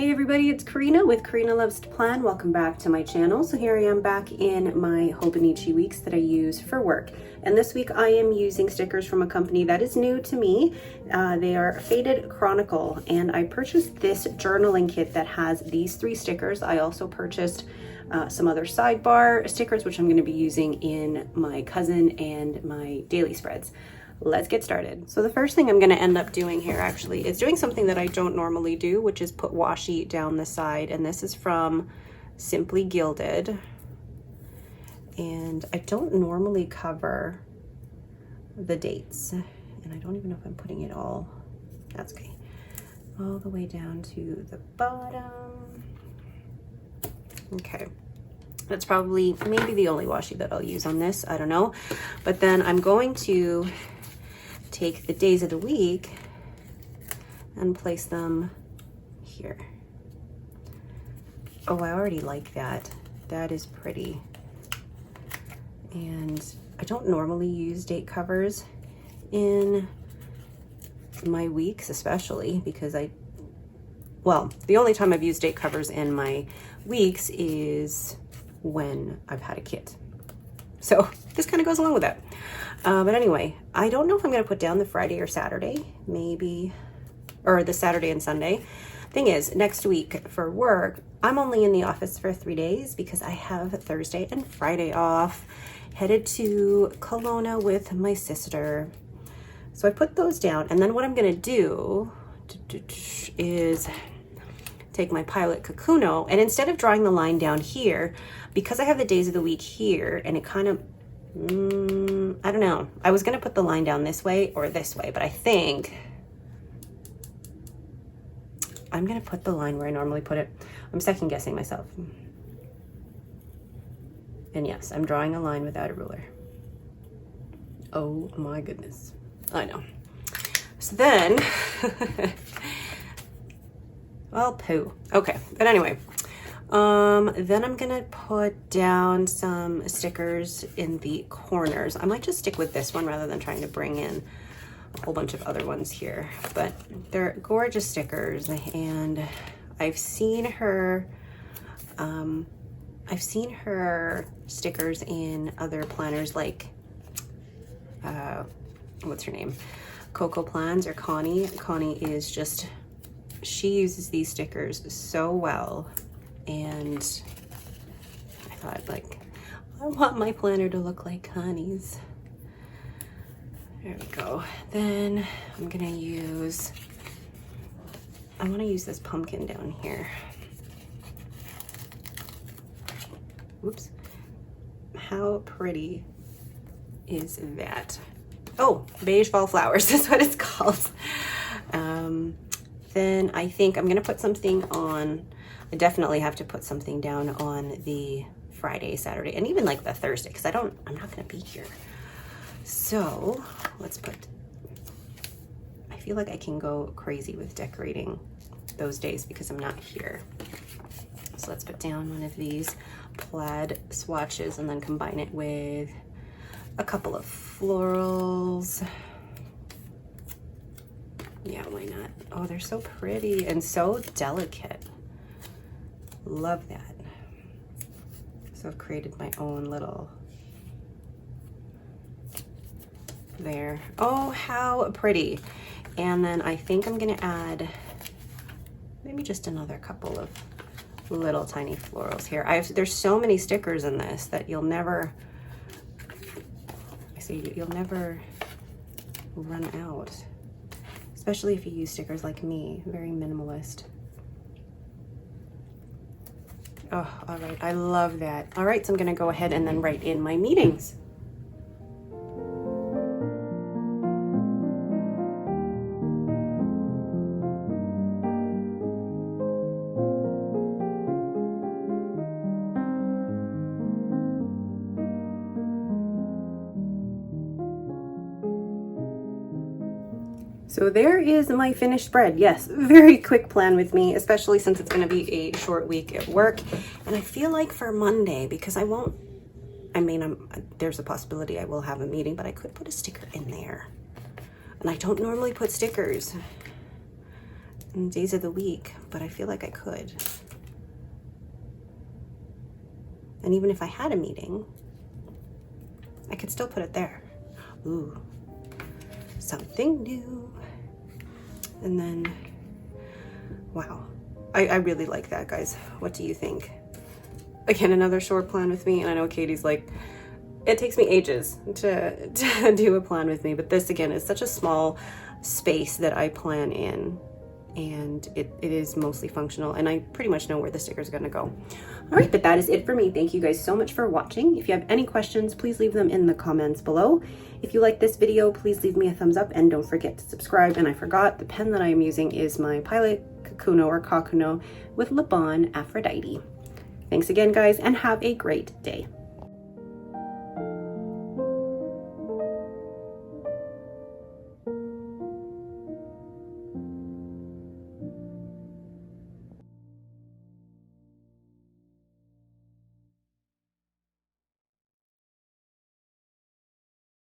Hey everybody, it's Karina with Karina Loves to Plan. Welcome back to my channel. So here I am back in my HOBONICHI weeks that I use for work. And this week I am using stickers from a company that is new to me. They are Faded Chronicle, and I purchased this journaling kit that has these 3 stickers. I also purchased some other sidebar stickers, which I'm going to be using in my cousin and my daily spreads. Let's get started. So the first thing I'm going to end up doing here actually is doing something that I don't normally do, which is put washi down the side. And this is from Simply Gilded. And I don't normally cover the dates. And I don't even know if I'm putting it all, that's okay, all the way down to the bottom. Okay. That's probably maybe the only washi that I'll use on this. I don't know. But then I'm going to take the days of the week and place them here. Oh, I already like that. That is pretty. And I don't normally use date covers in my weeks, especially because well, the only time I've used date covers in my weeks is when I've had a kid. So this kind of goes along with that. But anyway, I don't know if I'm going to put down the Friday or Saturday, maybe, or the Saturday and Sunday. Thing is, next week for work, I'm only in the office for 3 days because I have Thursday and Friday off, headed to Kelowna with my sister. So I put those down, and then what I'm going to do is take my Pilot Kakuno, and instead of drawing the line down here, because I have the days of the week here, and it kind of, I don't know. I was going to put the line down this way or this way, but I think I'm going to put the line where I normally put it. I'm second guessing myself. And yes, I'm drawing a line without a ruler. Oh my goodness. I know. So then, well, poo. Okay, but anyway. Then I'm gonna put down some stickers in the corners. I might just stick with this one rather than trying to bring in a whole bunch of other ones here, but they're gorgeous stickers, and I've seen her stickers in other planners like what's her name, Coco Plans, or Connie. Connie is just, she uses these stickers so well. And I thought, like, I want my planner to look like Connie's. There we go. Then I'm gonna use, I want to use this pumpkin down here. Whoops. How pretty is that? Oh, beige fall flowers. That's what it's called. Then I think I'm gonna put something on. I definitely have to put something down on the Friday, Saturday, and even like the Thursday, because I'm not going to be here. So let's put, I feel like I can go crazy with decorating those days because I'm not here. So let's put down one of these plaid swatches and then combine it with a couple of florals. Yeah, why not? Oh, they're so pretty and so delicate. Love that. So I've created my own little there. Oh, how pretty. And then I think I'm gonna add maybe just another couple of little tiny florals here. There's so many stickers in this that you'll never run out, especially if you use stickers like me, very minimalist. Oh, all right, I love that. All right, so I'm gonna go ahead and then write in my meetings. So there is my finished spread. Yes, very quick plan with me, especially since it's going to be a short week at work. And I feel like for Monday, because there's a possibility I will have a meeting, but I could put a sticker in there. And I don't normally put stickers in days of the week, but I feel like I could. And even if I had a meeting, I could still put it there. Ooh, something new. And then, wow, I really like that, guys. What do you think? Again, another short plan with me, and I know Katie's like, it takes me ages to do a plan with me, but this again is such a small space that I plan in, and it is mostly functional, and I pretty much know where the stickers are gonna go. All right, but that is it for me. Thank you guys so much for watching. If you have any questions, please leave them in the comments below. If you like this video, please leave me a thumbs up, and don't forget to subscribe. And I forgot, the pen that I am using is my Pilot Kakuno or Kakuno with Le Bon Aphrodite. Thanks again, guys, and have a great day.